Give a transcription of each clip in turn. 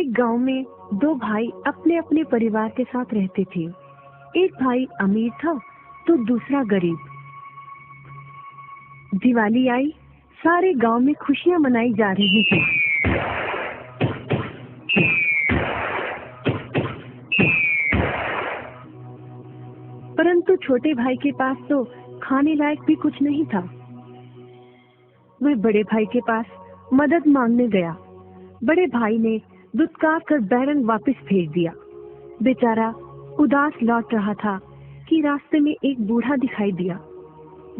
एक गांव में दो भाई अपने अपने परिवार के साथ रहते थे। एक भाई अमीर था तो दूसरा गरीब। दिवाली आई, सारे गांव में खुशियां मनाई जा रही थी। परंतु छोटे भाई के पास तो खाने लायक भी कुछ नहीं था। वह बड़े भाई के पास मदद मांगने गया। बड़े भाई ने दुत्कार कर बैरंग वापस भेज दिया। बेचारा उदास लौट रहा था कि रास्ते में एक बूढ़ा दिखाई दिया।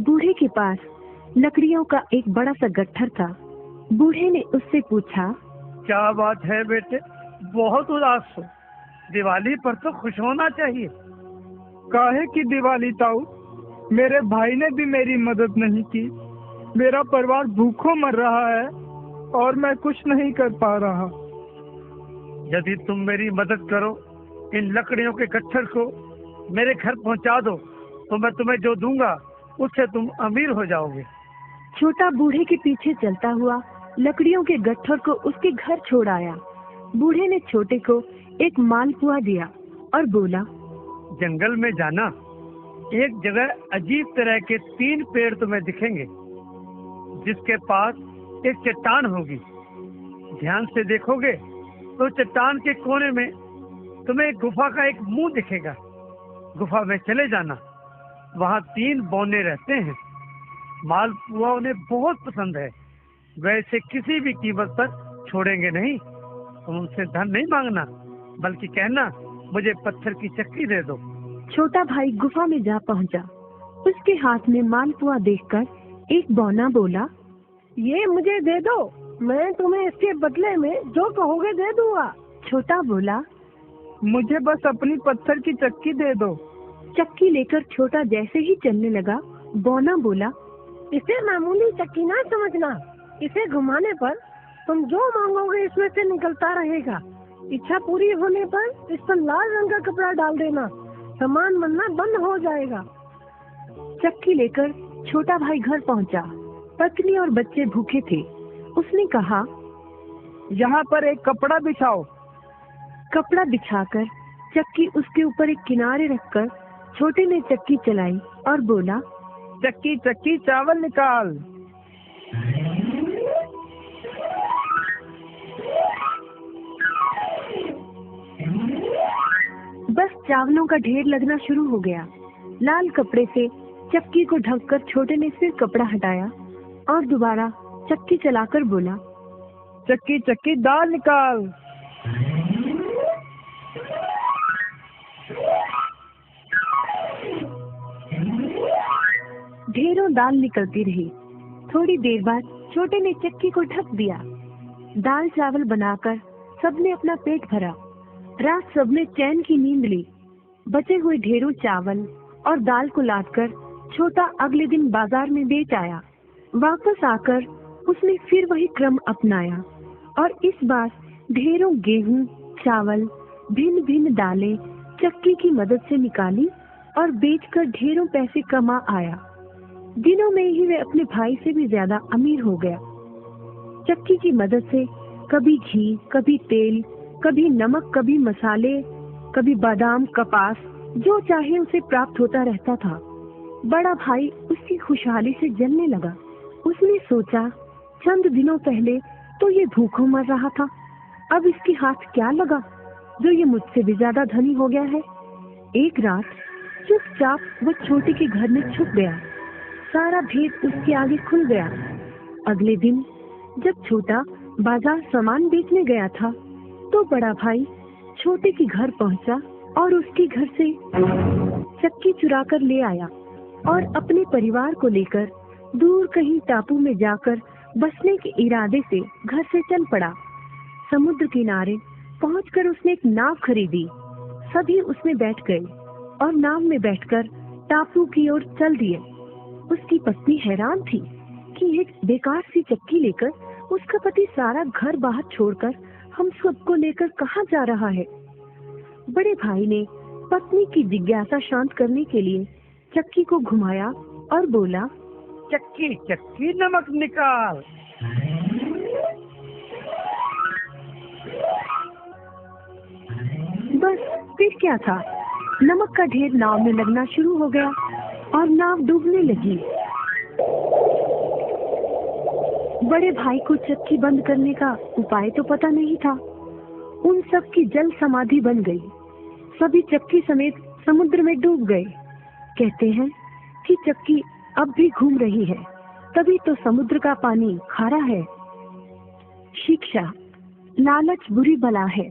बूढ़े के पास लकड़ियों का एक बड़ा सा गट्ठर था। बूढ़े ने उससे पूछा, क्या बात है बेटे, बहुत उदास हो? दिवाली पर तो खुश होना चाहिए। काहे की दिवाली ताऊ, मेरे भाई ने भी मेरी मदद नहीं की। मेरा परिवार भूखों मर रहा है और मैं कुछ नहीं कर पा रहा। यदि तुम मेरी मदद करो, इन लकड़ियों के गट्ठर को मेरे घर पहुंचा दो, तो मैं तुम्हें जो दूंगा उससे तुम अमीर हो जाओगे। छोटा बूढ़े के पीछे चलता हुआ लकड़ियों के गट्ठर को उसके घर छोड़ आया। बूढ़े ने छोटे को एक मालपुआ दिया और बोला, जंगल में जाना, एक जगह अजीब तरह के 3 पेड़ तुम्हें दिखेंगे, जिसके पास एक चट्टान होगी। ध्यान से देखोगे तो चट्टान के कोने में तुम्हें एक गुफा का एक मुंह दिखेगा। गुफा में चले जाना, वहाँ 3 बौने रहते हैं। मालपुआ उन्हें बहुत पसंद है, वैसे किसी भी कीमत पर छोड़ेंगे नहीं। तुम उनसे धन नहीं मांगना, बल्कि कहना मुझे पत्थर की चक्की दे दो। छोटा भाई गुफा में जा पहुंचा। उसके हाथ में मालपुआ देखकर एक बौना बोला, ये मुझे दे दो, मैं तुम्हें इसके बदले में जो कहोगे दे दूंगा। छोटा बोला, मुझे बस अपनी पत्थर की चक्की दे दो। चक्की लेकर छोटा जैसे ही चलने लगा, बौना बोला, इसे मामूली चक्की ना समझना। इसे घुमाने पर तुम जो मांगोगे इसमें से निकलता रहेगा। इच्छा पूरी होने पर इस पर लाल रंग का कपड़ा डाल देना, सामान बनना बंद हो जाएगा। चक्की लेकर छोटा भाई घर पहुंचा। पत्नी और बच्चे भूखे थे। उसने कहा, यहाँ पर एक कपड़ा बिछाओ। कपड़ा बिछाकर चक्की उसके ऊपर एक किनारे रखकर छोटे ने चक्की चलाई और बोला, चक्की चक्की चावल निकाल। बस चावलों का ढेर लगना शुरू हो गया। लाल कपड़े से चक्की को ढककर छोटे ने फिर कपड़ा हटाया और दोबारा चक्की चलाकर बोला, चक्की चक्की दाल निकाल। ढेरों दाल निकलती रही। थोड़ी देर बाद छोटे ने चक्की को ढक दिया। दाल चावल बनाकर सबने अपना पेट भरा। रात सबने चैन की नींद ली। बचे हुए ढेरों चावल और दाल को लादकर छोटा अगले दिन बाजार में बेच आया। वापस आकर उसने फिर वही क्रम अपनाया और इस बार ढेरों गेहूं, चावल, भिन्न भिन्न दालें चक्की की मदद से निकाली और बेचकर ढेरों पैसे कमा आया। दिनों में ही वह अपने भाई से भी ज्यादा अमीर हो गया। चक्की की मदद से कभी घी, कभी तेल, कभी नमक, कभी मसाले, कभी बादाम, कपास, जो चाहे उसे प्राप्त होता रहता था। बड़ा भाई उसकी खुशहाली से जलने लगा। उसने सोचा, चंद दिनों पहले तो ये भूखों मर रहा था, अब इसके हाथ क्या लगा जो ये मुझसे भी ज्यादा धनी हो गया है। एक रात चुपचाप वो छोटे के घर में छुप गया। सारा भेद उसके आगे खुल गया। अगले दिन जब छोटा बाजार सामान बेचने गया था, तो बड़ा भाई छोटे के घर पहुंचा और उसके घर से चक्की चुरा कर ले आया और अपने परिवार को लेकर दूर कहीं टापू में जाकर बसने के इरादे से घर से चल पड़ा। समुद्र किनारे पहुंचकर उसने एक नाव खरीदी। सभी उसमें बैठ गए और नाव में बैठकर टापू की ओर चल दिए। उसकी पत्नी हैरान थी कि एक बेकार सी चक्की लेकर उसका पति सारा घर बाहर छोड़कर हम सबको लेकर कहाँ जा रहा है। बड़े भाई ने पत्नी की जिज्ञासा शांत करने के लिए चक्की को घुमाया और बोला, चक्की चक्की नमक निकाल। बस फिर क्या था, नमक का ढेर नाव में लगना शुरू हो गया और नाव डूबने लगी। बड़े भाई को चक्की बंद करने का उपाय तो पता नहीं था। उन सब की जल समाधि बन गई। सभी चक्की समेत समुद्र में डूब गए। कहते हैं कि चक्की अब भी घूम रही है, तभी तो समुद्र का पानी खारा है। शिक्षा, लालच बुरी बला है।